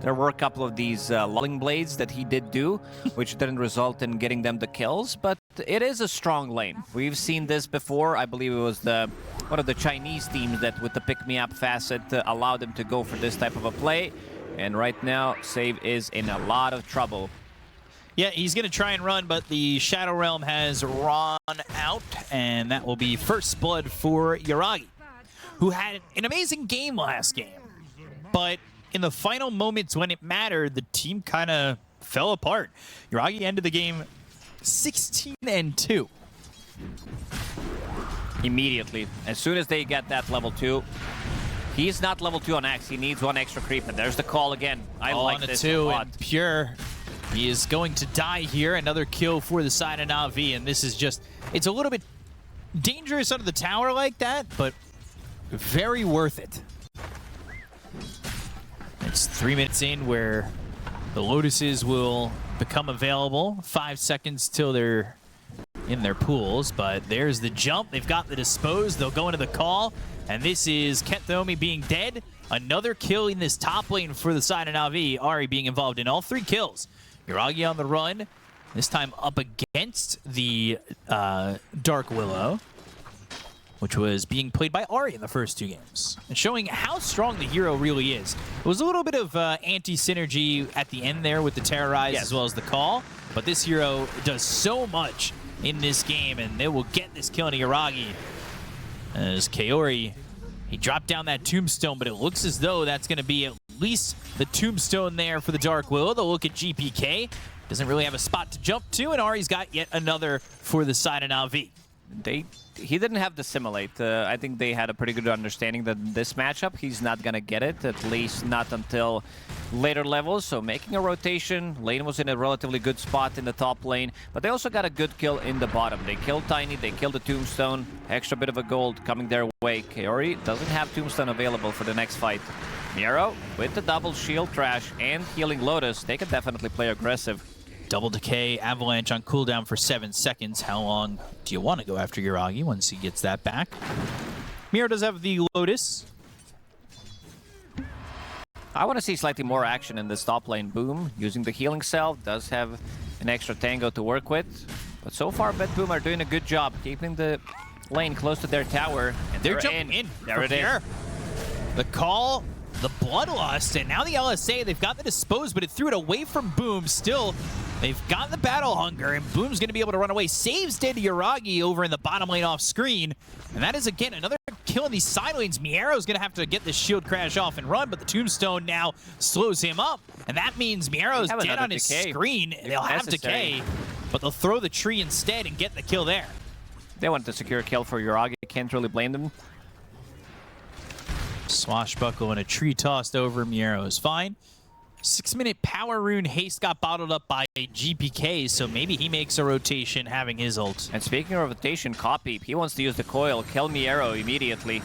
Speaker 3: There were a couple of these lulling blades that he did do, which didn't result in getting them the kills, but it is a strong lane. We've seen this before. I believe it was one of the Chinese teams that with the pick-me-up facet allowed them to go for this type of a play. And right now, Save is in a lot of trouble.
Speaker 4: Yeah, he's going to try and run, but the Shadow Realm has run out, and that will be first blood for Yuragi, who had an amazing game last game. But in the final moments when it mattered, the team kind of fell apart. Yuragi ended the game 16-2.
Speaker 3: Immediately. As soon as they get that level 2, he's not level 2 on Axe. He needs one extra creep, and there's the call again. I like this a lot.
Speaker 4: And Pure, he is going to die here. Another kill for the side of Na'Vi, and this is just, it's a little bit dangerous under the tower like that, but very worth it. It's 3 minutes in where the Lotuses will become available. 5 seconds till they're in their pools, but there's the jump. They've got the dispose. They'll go into the call, and this is Kethomi being dead. Another kill in this top lane for the side of NAVI. Ari being involved in all 3 kills. Yuragi on the run, this time up against the Dark Willow, which was being played by Ari in the first 2 games, and showing how strong the hero really is. It was a little bit of anti-synergy at the end there with the Terrorize as well as the call, but this hero does so much in this game, and they will get this kill on Yuragi. As Kaori, he dropped down that tombstone, but it looks as though that's going to be at least the tombstone there for the Dark Willow. They'll look at GPK. Doesn't really have a spot to jump to, and Ari's got yet another for the side of NAVI.
Speaker 3: He didn't have the simulate. I think they had a pretty good understanding that in this matchup, he's not going to get it, at least not until later levels. So making a rotation, lane was in a relatively good spot in the top lane, but they also got a good kill in the bottom. They killed Tiny, they killed the Tombstone, extra bit of a gold coming their way. Kaori doesn't have Tombstone available for the next fight. Miero with the double shield trash and healing Lotus, they can definitely play aggressive.
Speaker 4: Double decay, avalanche on cooldown for 7 seconds. How long do you want to go after Yuragi once he gets that back? Miro does have the Lotus.
Speaker 3: I want to see slightly more action in this top lane. Boom, using the healing cell, does have an extra tango to work with. But so far, BetBoom are doing a good job keeping the lane close to their tower. And
Speaker 4: they're jumping in.
Speaker 3: There it is.
Speaker 4: The call, the Bloodlust, and now the LSA, they've got the dispose, but it threw it away from Boom. Still, they've got the battle hunger, and Boom's going to be able to run away. Saves dead Yuragi over in the bottom lane off screen. And that is, again, another kill in these side lanes. Miero's going to have to get this shield crash off and run, but the Tombstone now slows him up. And that means Miero's dead on his screen. They'll have decay, but they'll throw the tree instead and get the kill there.
Speaker 3: They want to secure a kill for Yuragi. Can't really blame them.
Speaker 4: Swashbuckle and a tree tossed over Miero is fine. 6-minute power rune haste got bottled up by GPK, so maybe he makes a rotation having his ult.
Speaker 3: And speaking of rotation, Copy, he wants to use the coil, kill Miero immediately.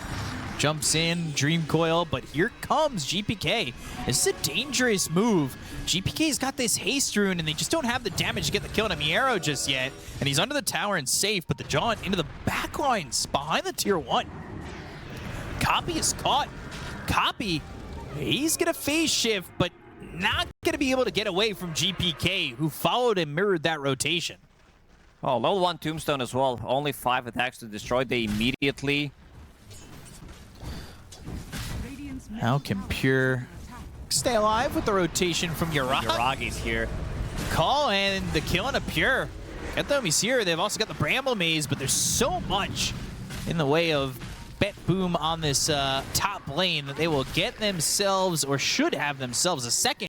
Speaker 4: Jumps in, Dream Coil, but here comes GPK. This is a dangerous move. GPK's got this haste rune, and they just don't have the damage to get the kill on Miero just yet. And he's under the tower and safe, but the jaunt into the backlines behind the tier 1. Copy is caught. Copy, he's going to phase shift, but not going to be able to get away from GPK, who followed and mirrored that rotation.
Speaker 3: Oh, level 1 Tombstone as well. Only 5 attacks to destroy. They immediately...
Speaker 4: How can Pure stay alive with the rotation from Yuragi?
Speaker 3: Yuragi's here.
Speaker 4: Call and the kill on a Pure. Get them, he's here. They've also got the Bramble Maze, but there's so much in the way of BetBoom on this top lane that they will get themselves, or should have themselves, a second.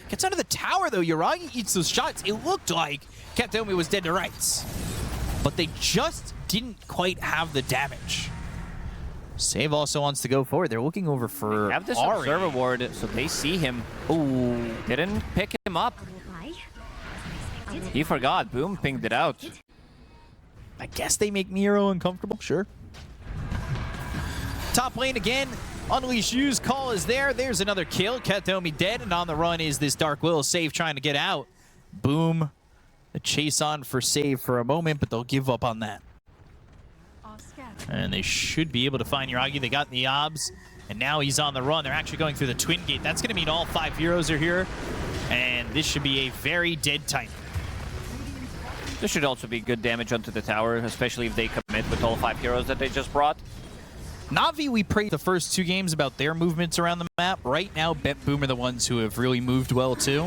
Speaker 4: Gets under the tower, though. Yuragi eats those shots. It looked like Katomi was dead to rights, but they just didn't quite have the damage. Save also wants to go forward. They're looking over for
Speaker 3: They have this
Speaker 4: Ari.
Speaker 3: observer ward, so they see him. Ooh, didn't pick him up. He forgot. Boom pinged it out.
Speaker 4: I guess they make Miro uncomfortable. Sure. Top lane again. Unleash Use. Call is there. There's another kill. Katomi dead, and on the run is this Dark Will. Save trying to get out. Boom. The chase on for save for a moment, but they'll give up on that. And they should be able to find Yuragi. They got the obs, and now he's on the run. They're actually going through the Twin Gate. That's going to mean all 5 heroes are here, and this should be a very dead Titan.
Speaker 3: This should also be good damage onto the tower, especially if they commit with all 5 heroes that they just brought.
Speaker 4: Navi, we prayed the first 2 games about their movements around the map. Right now, BetBoom are the ones who have really moved well, too.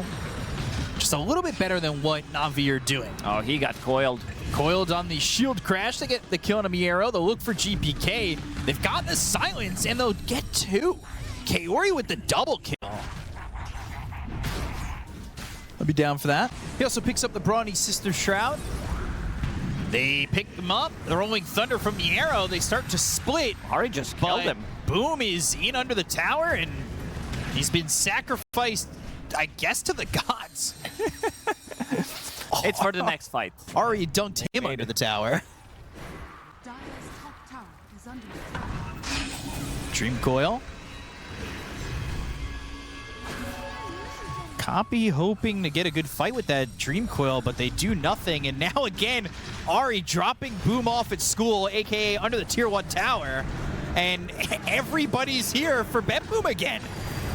Speaker 4: Just a little bit better than what Navi are doing.
Speaker 3: Oh, he got coiled.
Speaker 4: Coiled on the shield crash. They get the kill on a Miero. They'll look for GPK. They've got the silence, and they'll get 2. Kaori with the double kill. I'll be down for that. He also picks up the Brawny Sister Shroud. They pick them up. They're rolling Thunder from Miero. They start to split.
Speaker 3: Ari just killed him.
Speaker 4: Boom is in under the tower, and he's been sacrificed, I guess, to the gods.
Speaker 3: It's for the next fight.
Speaker 4: Ari dunked him under the tower. Dream Coil. Copy hoping to get a good fight with that Dream Coil, but they do nothing. And now again, Ari dropping Boom off at school, aka under the tier 1 tower. And everybody's here for BetBoom again.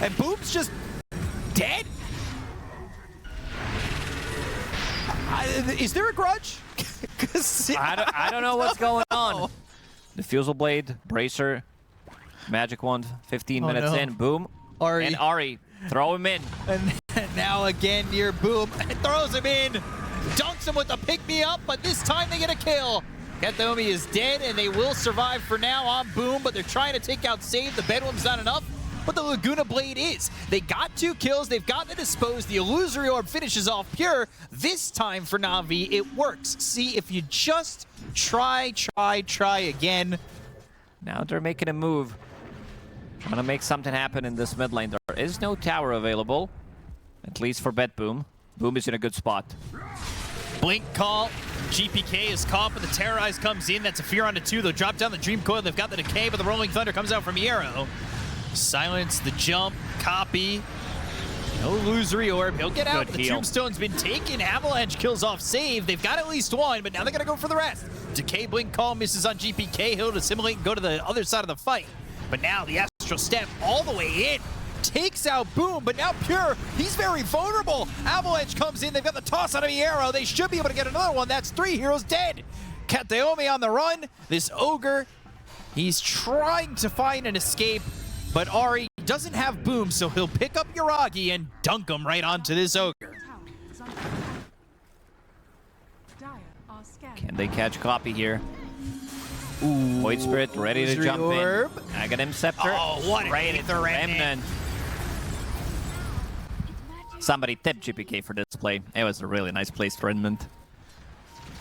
Speaker 4: And Boom's just dead. Is there a grudge?
Speaker 3: I don't know what's going on. Diffusal Blade, Bracer, Magic Wand, 15 minutes in, Boom.
Speaker 4: Ari.
Speaker 3: And Ari, throw him in.
Speaker 4: And now again near Boom, and throws him in. Dunks him with a pick-me-up, but this time they get a kill. Kataomi is dead, and they will survive for now on Boom, but they're trying to take out Save. The Bedlam's not enough, but the Laguna Blade is. They got 2 kills. They've got the Dispose. The Illusory Orb finishes off Pure. This time for Navi, it works. See, if you just try again.
Speaker 3: Now they're making a move. Trying to make something happen in this mid lane. There is no tower available, at least for BetBoom. Boom is in a good spot.
Speaker 4: Blink call. GPK is caught, but the Terrorize comes in. That's a fear onto 2. They'll drop down the Dream Coil. They've got the Decay, but the Rolling Thunder comes out from Yarrow. Silence the jump. Copy. No Illusory Orb. He'll get out.
Speaker 3: Good
Speaker 4: The
Speaker 3: heal.
Speaker 4: Tombstone's been taken. Avalanche kills off Save. They've got at least 1, but now they're going to go for the rest. Decay Blink call misses on GPK. He'll assimilate and go to the other side of the fight. But now the Astral Step all the way in. Takes out Boom, but now Pure, he's very vulnerable. Avalanche comes in, they've got the toss out of the arrow. They should be able to get another one. That's 3 heroes dead. Kataomi on the run. This Ogre, he's trying to find an escape, but Ari doesn't have Boom, so he'll pick up Yuragi and dunk him right onto this Ogre.
Speaker 3: Can they catch Copy here? Ooh, Void Spirit ready to jump
Speaker 4: Orb.
Speaker 3: in. Aghanim Scepter.
Speaker 4: Oh, what an
Speaker 3: right
Speaker 4: Aether Remnant.
Speaker 3: Somebody tipped GPK for this play. It was a really nice place for Remnant.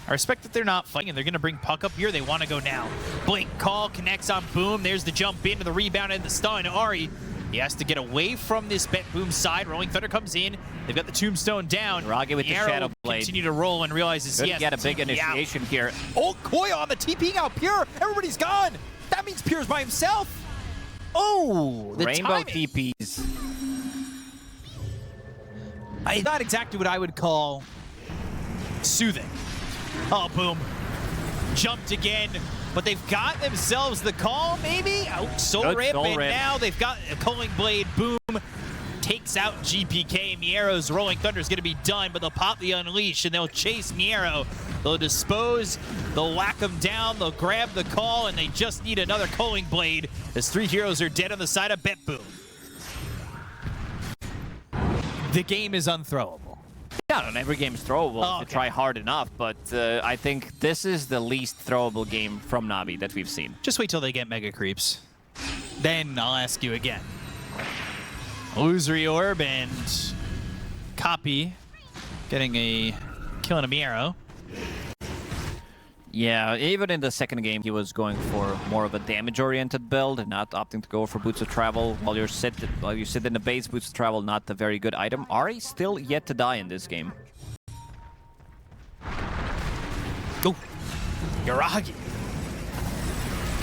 Speaker 4: I respect that they're not fighting, and they're going to bring Puck up here. They want to go now. Blink call connects on Boom. There's the jump into the rebound and the stun. Ari, he has to get away from this BetBoom side. Rolling Thunder comes in. They've got the Tombstone down.
Speaker 3: Ragi with the
Speaker 4: Arrow
Speaker 3: Shadow Blade.
Speaker 4: Continue to roll and realizes,
Speaker 3: Couldn't
Speaker 4: yes,
Speaker 3: get a big
Speaker 4: TP out.
Speaker 3: initiation here.
Speaker 4: Oh, Koya on the TPing out Pure. Everybody's gone. That means Pure's by himself. Oh, the
Speaker 3: Rainbow
Speaker 4: timing.
Speaker 3: TPs.
Speaker 4: Not exactly what I would call soothing. Oh, Boom. Jumped again, but they've got themselves the call, maybe? Oh, Soul
Speaker 3: Good
Speaker 4: Rip,
Speaker 3: Soul
Speaker 4: and
Speaker 3: Rip.
Speaker 4: now they've got a Culling Blade. Boom takes out GPK. Miero's Rolling Thunder is going to be done, but they'll pop the Unleash, and they'll chase Miero. They'll dispose, they'll whack him down, they'll grab the call, and they just need another Culling Blade as 3 heroes are dead on the side of BetBoom. The game is unthrowable.
Speaker 3: Yeah, not every game is throwable
Speaker 4: Oh,
Speaker 3: if
Speaker 4: okay.
Speaker 3: you try hard enough, but I think this is the least throwable game from Navi that we've seen.
Speaker 4: Just wait till they get Mega Creeps. Then I'll ask you again. Illusory Orb and Copy getting a kill and a Miero.
Speaker 3: Yeah, even in the second game, he was going for more of a damage-oriented build and not opting to go for Boots of Travel. While you sit in the base, Boots of Travel, not a very good item. Ari still yet to die in this game.
Speaker 4: Oh, Yuragi.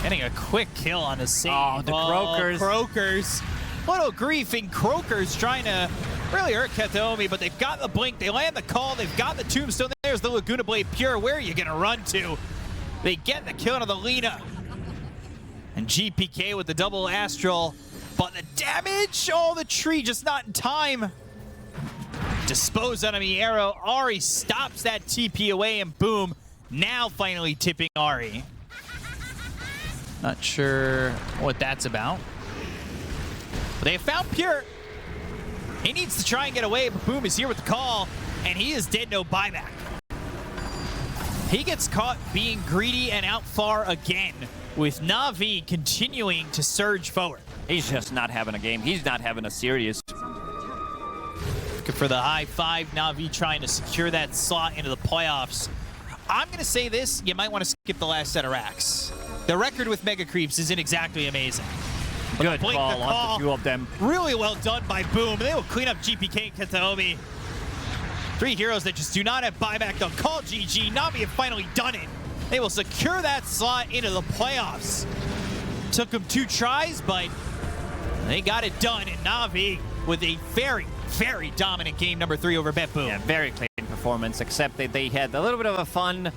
Speaker 4: Getting a quick kill on the save.
Speaker 3: Oh, the Croakers.
Speaker 4: Croakers. Little griefing Croakers trying to really hurt Kataomi, but they've got the blink. They land the call. They've got the Tombstone. There's the Laguna Blade Pure. Where are you going to run to? They get the kill on the Lina. And GPK with the double Astral. But the damage, oh, the tree just not in time. Dispose on a arrow. Ari stops that TP away, and Boom, now finally tipping Ari. Not sure what that's about. But they have found Pure. He needs to try and get away, but Boom is here with the call, and he is dead, no buyback. He gets caught being greedy and out far again, with Navi continuing to surge forward.
Speaker 3: He's just not having a game. He's not having a serious.
Speaker 4: Looking for the high five, Navi trying to secure that slot into the playoffs. I'm going to say this, you might want to skip the last set of racks. The record with Mega Creeps isn't exactly amazing. But
Speaker 3: Good
Speaker 4: blink,
Speaker 3: call
Speaker 4: the
Speaker 3: on the 2 of them.
Speaker 4: Really well done by Boom. They will clean up GPK and Kataomi. 3 heroes that just do not have buyback. They'll call GG. Navi have finally done it. They will secure that slot into the playoffs. Took them 2 tries, but they got it done. And Navi with a very, very dominant game number 3 over BetBoom.
Speaker 3: Yeah, very clean performance, except that they had a little bit of a fun